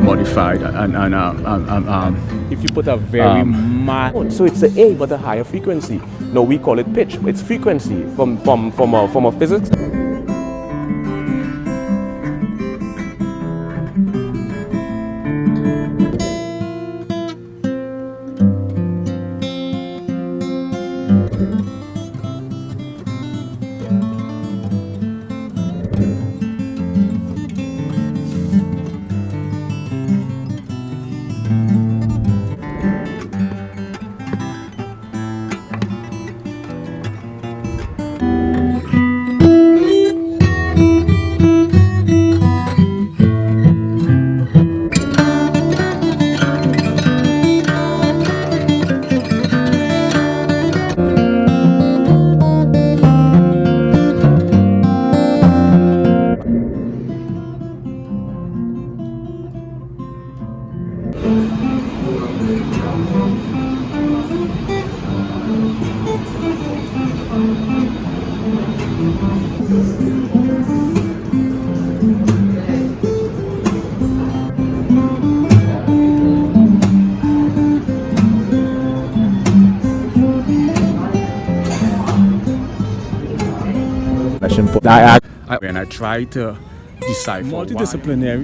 modified and if you put a very so it's the A but a higher frequency. No, we call it pitch. It's frequency from a physics. when I try to decipher multidisciplinary.